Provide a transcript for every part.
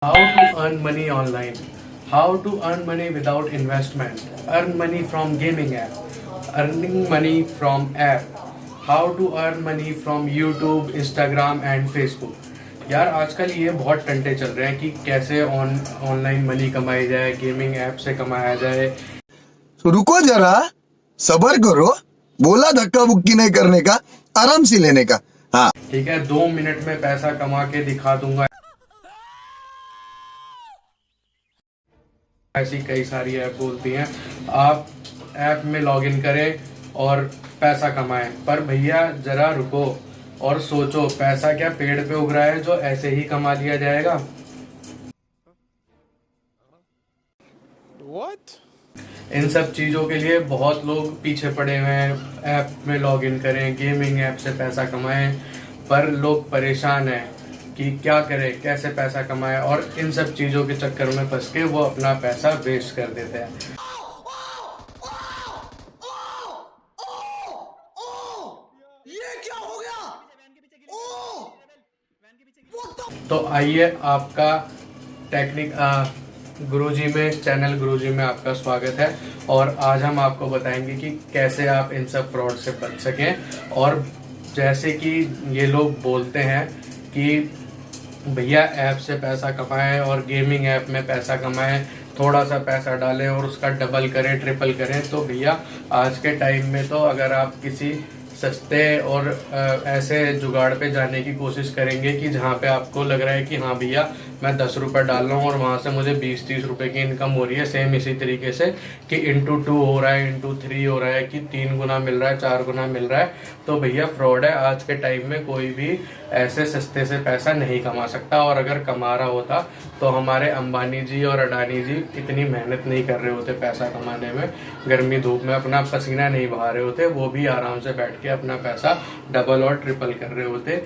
How to earn money online. How to earn money without investment. Earn money from gaming app. Earning money from app. How to earn money from YouTube, Instagram and Facebook. यार आजकल ये बहुत टंटे चल रहे हैं कि कैसे online money कमाई जाए, गेमिंग ऐप से कमाया जाए। तो रुको जरा, सबर करो। बोला धक्का बुक्की नहीं करने का, आराम से लेने का। हाँ ठीक है, 2 मिनट में पैसा कमा के दिखा दूंगा, ऐसी कई सारी ऐप बोलती हैं। आप ऐप में लॉगिन करें और पैसा कमाएं, पर भैया जरा रुको और सोचो, पैसा क्या पेड़ पे उग रहा है जो ऐसे ही कमा लिया जाएगा? What? इन सब चीजों के लिए बहुत लोग पीछे पड़े हुए हैं। ऐप में लॉगिन करें, गेमिंग ऐप से पैसा कमाएं, पर लोग परेशान हैं कि क्या करें, कैसे पैसा कमाएं, और इन सब चीजों के चक्कर में फंस के वो अपना पैसा वेस्ट कर देते हैं। ये क्या हो गया? तो आइए, आपका टेक्निक गुरुजी में, चैनल गुरुजी में आपका स्वागत है। और आज हम आपको बताएंगे कि कैसे आप इन सब फ्रॉड से बच सकें। और जैसे कि ये लोग बोलते हैं कि भैया ऐप से पैसा कमाएं और गेमिंग ऐप में पैसा कमाएं, थोड़ा सा पैसा डालें और उसका डबल करें, ट्रिपल करें। तो भैया आज के टाइम में तो अगर आप किसी सस्ते और ऐसे जुगाड़ पे जाने की कोशिश करेंगे कि जहाँ पे आपको लग रहा है कि हाँ भैया मैं 10 रुपये डाल रहा हूँ और वहाँ से मुझे 20-30 रुपए की इनकम हो रही है, सेम इसी तरीके से कि ×2 हो रहा है, ×3 हो रहा है, कि 3 गुना मिल रहा है, 4 गुना मिल रहा है, तो भैया फ्रॉड है। आज के टाइम में कोई भी ऐसे सस्ते से पैसा नहीं कमा सकता। और अगर कमा रहा होता तो हमारे अंबानी जी और अडानी जी इतनी मेहनत नहीं कर रहे होते पैसा कमाने में, गर्मी धूप में अपना पसीना नहीं बहा रहे होते, वो भी आराम से बैठ के अपना पैसा डबल और ट्रिपल कर रहे होते।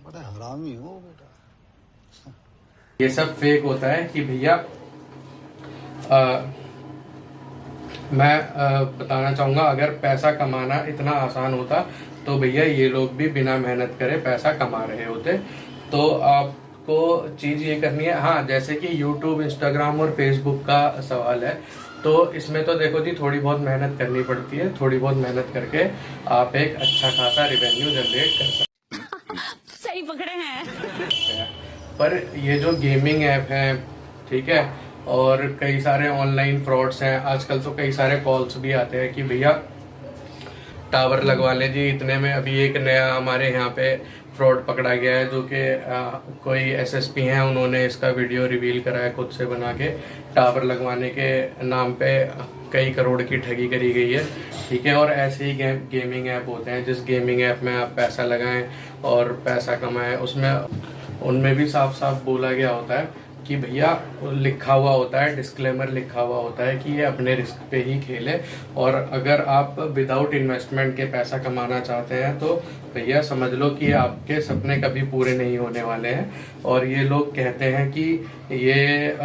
बड़ा हरामी हो बेटा। ये सब फेक होता है कि भैया मैं बताना चाहूंगा, अगर पैसा कमाना इतना आसान होता तो भैया ये लोग भी बिना मेहनत करे पैसा कमा रहे होते। तो आपको चीज ये करनी है, हाँ जैसे कि YouTube, Instagram और Facebook का सवाल है, तो इसमें तो देखो जी थोड़ी बहुत मेहनत करनी पड़ती है। थोड़ी बहुत मेहनत करके आप एक अच्छा खासा रेवेन्यू जनरेट कर सकते हैं। सही पकड़े हैं। पर ये जो गेमिंग ऐप है, ठीक है, और कई सारे ऑनलाइन फ्रॉड्स हैं। आजकल तो कई सारे कॉल्स भी आते हैं कि भैया टावर लगवा लें जी इतने में। अभी एक नया हमारे यहाँ पे फ्रॉड पकड़ा गया है, जो कि कोई एसएसपी हैं, उन्होंने इसका वीडियो रिवील करा है खुद से बना के। टावर लगवाने के नाम पे कई करोड़ की ठगी करी गई है, ठीक है। और ऐसे ही गेमिंग ऐप होते हैं, जिस गेमिंग ऐप में आप पैसा लगाएं और पैसा कमाएं, उनमें भी साफ साफ बोला गया होता है कि भैया लिखा हुआ होता है, डिस्क्लेमर लिखा हुआ होता है कि ये अपने रिस्क पे ही खेले। और अगर आप विदाउट इन्वेस्टमेंट के पैसा कमाना चाहते हैं तो भैया समझ लो कि आपके सपने कभी पूरे नहीं होने वाले हैं। और ये लोग कहते हैं कि ये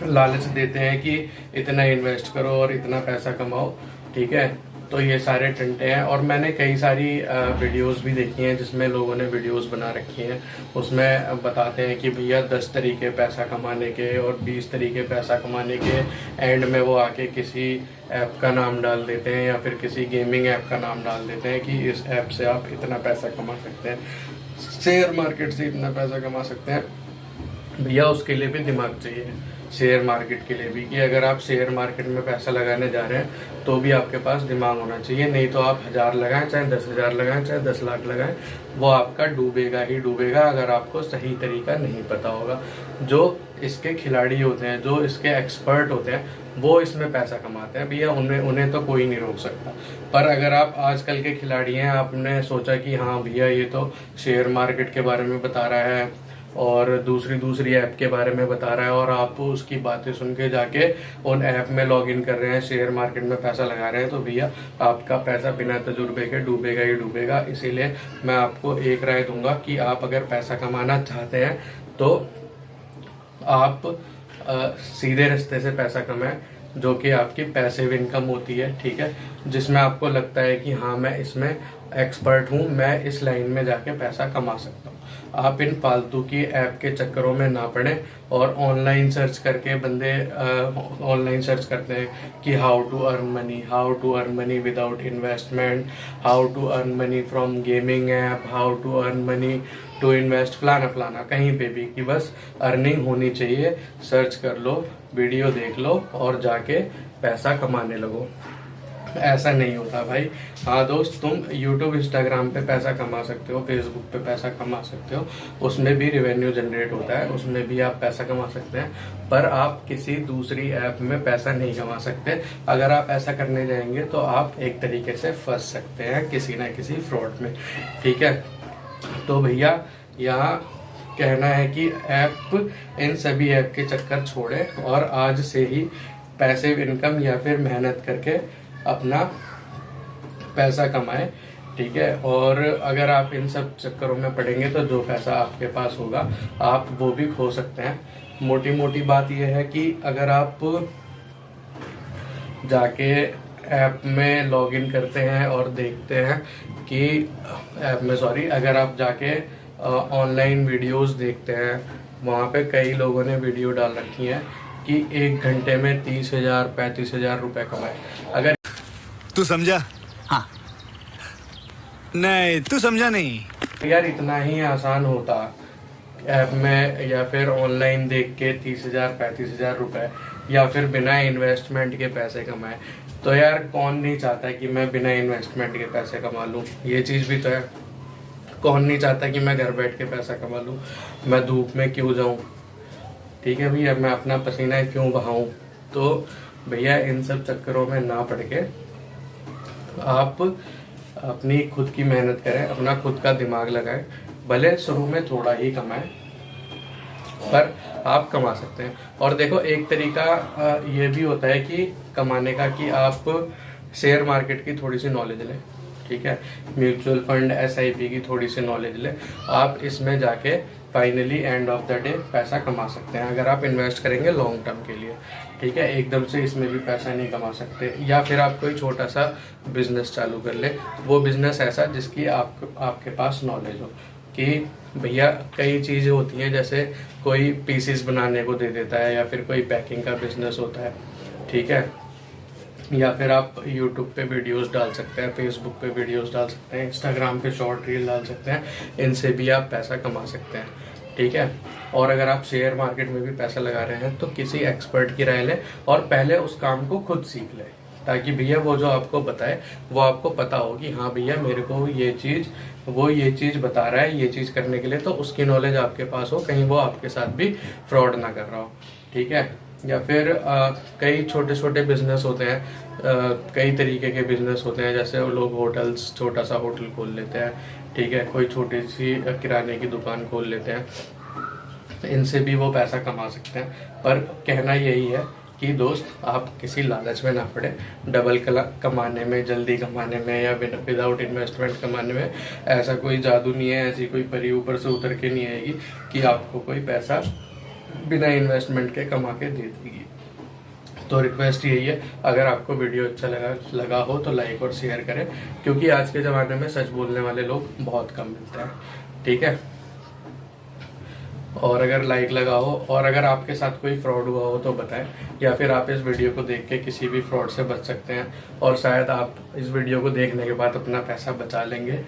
लालच देते हैं कि इतना इन्वेस्ट करो और इतना पैसा कमाओ, ठीक है। तो ये सारे टंटे हैं। और मैंने कई सारी वीडियोस भी देखी हैं जिसमें लोगों ने वीडियोस बना रखी हैं, उसमें बताते हैं कि भैया 10 तरीके पैसा कमाने के और 20 तरीके पैसा कमाने के। एंड में वो आके किसी ऐप का नाम डाल देते हैं या फिर किसी गेमिंग ऐप का नाम डाल देते हैं कि इस ऐप से आप इतना पैसा कमा सकते हैं, शेयर मार्केट से इतना पैसा कमा सकते हैं। भैया उसके लिए भी दिमाग चाहिए, शेयर मार्केट के लिए भी, कि अगर आप शेयर मार्केट में पैसा लगाने जा रहे हैं तो भी आपके पास दिमाग होना चाहिए। नहीं तो आप 1000 लगाएं, चाहे 10,000 लगाएं, चाहे 10 लाख लगाएं, वो आपका डूबेगा ही डूबेगा अगर आपको सही तरीका नहीं पता होगा। जो इसके खिलाड़ी होते हैं, जो इसके एक्सपर्ट होते हैं, वो इसमें पैसा कमाते हैं भैया, उन्हें तो कोई नहीं रोक सकता। पर अगर आप आजकल के खिलाड़ी हैं, आपने सोचा कि हाँ भैया ये तो शेयर मार्केट के बारे में बता रहा है और दूसरी ऐप के बारे में बता रहा है, और आप उसकी बातें सुन के जाके उन ऐप में लॉगिन कर रहे हैं, शेयर मार्केट में पैसा लगा रहे हैं, तो भैया आपका पैसा बिना तजुर्बे के डूबेगा ही डूबेगा। इसीलिए मैं आपको एक राय दूंगा कि आप अगर पैसा कमाना चाहते हैं तो आप सीधे रास्ते से पैसा कमाएं, जो कि आपकी पैसिव इनकम होती है, ठीक है, जिसमें आपको लगता है कि हाँ मैं इसमें एक्सपर्ट हूँ, मैं इस लाइन में जाके पैसा कमा सकता हूँ। आप इन फालतू की ऐप के चक्करों में ना पड़े और ऑनलाइन सर्च करके बंदे ऑनलाइन सर्च करते हैं कि how to earn money without investment, how to earn money from gaming app, how to earn money to invest, फलाना फलाना, कहीं पे भी कि बस अर्निंग होनी चाहिए। सर्च कर लो, वीडियो देख लो और जाके पैसा कमाने लगो। ऐसा नहीं होता भाई। हाँ दोस्त, तुम YouTube Instagram पे पैसा कमा सकते हो, Facebook पे पैसा कमा सकते हो, उसमें भी रेवेन्यू जनरेट होता है, उसमें भी आप पैसा कमा सकते हैं, पर आप किसी दूसरी ऐप में पैसा नहीं कमा सकते। अगर आप ऐसा करने जाएंगे तो आप एक तरीके से फंस सकते हैं किसी ना किसी फ्रॉड में, ठीक है। तो भैया यहाँ कहना है कि ऐप, इन सभी ऐप के चक्कर छोड़े और आज से ही पैसिव इनकम या फिर मेहनत करके अपना पैसा कमाएं, ठीक है। और अगर आप इन सब चक्करों में पड़ेंगे तो जो पैसा आपके पास होगा आप वो भी खो सकते हैं। मोटी मोटी बात यह है कि अगर आप जाके ऐप में लॉगिन करते हैं और देखते हैं कि अगर आप जाके ऑनलाइन वीडियोस देखते हैं, वहाँ पे कई लोगों ने वीडियो डाल रखी है कि 1 घंटे में 30,000 35,000 रुपए कमाए। अगर तू समझा? हाँ। नहीं, तू समझा नहीं। यार इतना ही आसान होता ऐप में या फिर ऑनलाइन देख के 30,000 35,000 रुपए या फिर बिना इन्वेस्टमेंट के पैसे कमाए, तो यार कौन नहीं चाहता कि मैं बिना इन्वेस्टमेंट के पैसे कमा लूँ। ये चीज़ भी तो है, कौन नहीं चाहता कि मैं घर बैठ के पैसा कमा लूँ, मैं धूप में क्यों जाऊँ, ठीक है भैया, मैं अपना पसीना क्यों बहाऊँ। तो भैया इन सब चक्करों में ना पड़ के आप अपनी खुद की मेहनत करें, अपना खुद का दिमाग लगाएं, भले शुरू में थोड़ा ही कमाएं पर आप कमा सकते हैं। और देखो एक तरीका ये भी होता है कि कमाने का कि आप शेयर मार्केट की थोड़ी सी नॉलेज लें, ठीक है, म्यूचुअल फंड SIP की थोड़ी सी नॉलेज लें, आप इसमें जाके finally end of the day पैसा कमा सकते हैं अगर आप इन्वेस्ट करेंगे लॉन्ग टर्म के लिए, ठीक है। एकदम से इसमें भी पैसा नहीं कमा सकते। या फिर आप कोई छोटा सा बिजनेस चालू कर ले, वो बिजनेस ऐसा जिसकी आपके पास नॉलेज हो कि भैया कई चीज़ें होती हैं, जैसे कोई पीसीस बनाने को दे देता है या फिर कोई पैकिंग का बिजनेस होता है, ठीक है। या फिर आप YouTube पे वीडियोस डाल सकते हैं, Facebook पे वीडियोस डाल सकते हैं, Instagram पे शॉर्ट रील डाल सकते हैं, इनसे भी आप पैसा कमा सकते हैं, ठीक है। और अगर आप शेयर मार्केट में भी पैसा लगा रहे हैं तो किसी एक्सपर्ट की राय लें और पहले उस काम को खुद सीख लें, ताकि भैया वो जो आपको बताए वो आपको पता हो कि हाँ भैया मेरे को ये चीज़ बता रहा है, ये चीज़ करने के लिए, तो उसकी नॉलेज आपके पास हो, कहीं वो आपके साथ भी फ्रॉड ना कर रहा हो, ठीक है। या फिर कई छोटे छोटे बिजनेस होते हैं, कई तरीके के बिजनेस होते हैं, जैसे वो लोग होटल्स, छोटा सा होटल खोल लेते हैं, ठीक है, कोई छोटी सी किराने की दुकान खोल लेते हैं, इनसे भी वो पैसा कमा सकते हैं। पर कहना यही है कि दोस्त आप किसी लालच में ना पड़े, डबल कमाने में, जल्दी कमाने में या विदाउट इन्वेस्टमेंट कमाने में ऐसा कोई जादू नहीं है, ऐसी कोई परी ऊपर से उतर के नहीं आएगी कि आपको कोई पैसा बिना इन्वेस्टमेंट के कमा के दे देगी। तो रिक्वेस्ट यही है, अगर आपको वीडियो अच्छा लगा हो तो लाइक और शेयर करें, क्योंकि आज के ज़माने में सच बोलने वाले लोग बहुत कम मिलते हैं, ठीक है। और अगर लाइक लगा हो और अगर आपके साथ कोई फ्रॉड हुआ हो तो बताएं, या फिर आप इस वीडियो को देख के किसी भी फ्रॉड से बच सकते हैं और शायद आप इस वीडियो को देखने के बाद अपना पैसा बचा लेंगे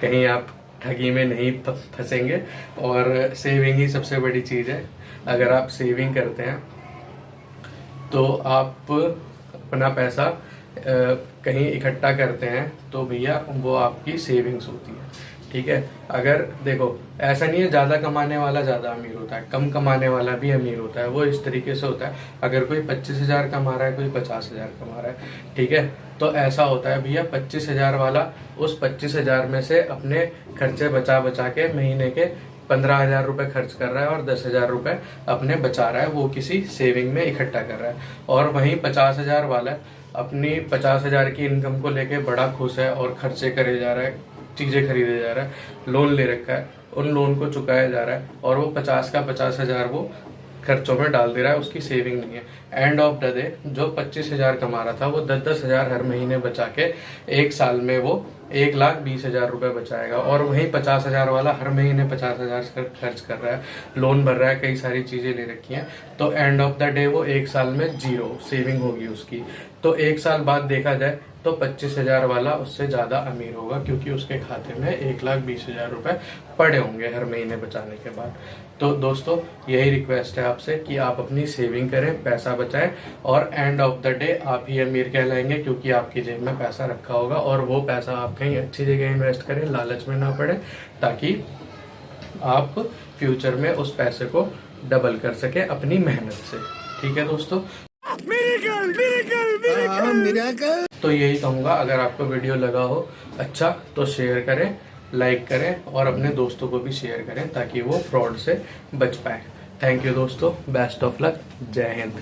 कहीं आप ठगी में नहीं फंसेंगे। और सेविंग ही सबसे बड़ी चीज़ है, अगर आप सेविंग करते हैं तो आप अपना पैसा कहीं इकट्ठा करते हैं तो भैया वो आपकी सेविंग्स होती है, ठीक है। अगर देखो ऐसा नहीं है ज़्यादा कमाने वाला ज़्यादा अमीर होता है, कम कमाने वाला भी अमीर होता है, वो इस तरीके से होता है। अगर कोई 25,000 कमा रहा है, कोई 50,000 कमा रहा है, ठीक है, तो ऐसा होता है भैया 25,000 वाला उस 25,000 में से अपने खर्चे बचा बचा के महीने के 15,000 रुपये खर्च कर रहा है और 10,000 रुपये अपने बचा रहा है, वो किसी सेविंग में इकट्ठा कर रहा है। और वहीं 50,000 वाला अपनी 50,000 की इनकम को लेके बड़ा खुश है और खर्चे करे जा रहा है, चीज़ें खरीदे जा रहा है, लोन ले रखा है, उन लोन को चुकाया जा रहा है और वो 50 का 50,000 वो खर्चों में डाल दे रहा है, उसकी सेविंग नहीं है। एंड ऑफ द डे जो 25,000 कमा रहा था वो 10-10,000 हर महीने बचा के 1 साल में वो 1,20,000 रुपए बचाएगा। और वहीं 50,000 वाला हर महीने 50,000 खर्च कर रहा है, लोन भर रहा है, कई सारी चीजें ले रखी हैं, तो एंड ऑफ द डे वो 1 साल में 0 सेविंग होगी उसकी। तो 1 साल बाद देखा जाए तो 25,000 वाला उससे ज्यादा अमीर होगा, क्योंकि उसके खाते में 1,20,000 रुपए पड़े होंगे हर महीने बचाने के बाद। तो दोस्तों यही रिक्वेस्ट है आपसे कि आप अपनी सेविंग करें, पैसा बचाएं, और एंड ऑफ द डे आप ही अमीर कहलाएंगे, क्योंकि आपकी जेब में पैसा रखा होगा और वो पैसा आप कहीं अच्छी जगह इन्वेस्ट करें, लालच में ना पड़े, ताकि आप फ्यूचर में उस पैसे को डबल कर सके अपनी मेहनत से। ठीक है दोस्तों, तो यही कहूंगा, अगर आपको वीडियो लगा हो अच्छा तो शेयर करें, लाइक करें और अपने दोस्तों को भी शेयर करें, ताकि वो फ्रॉड से बच पाए। थैंक यू दोस्तों, बेस्ट ऑफ लक, जय हिंद।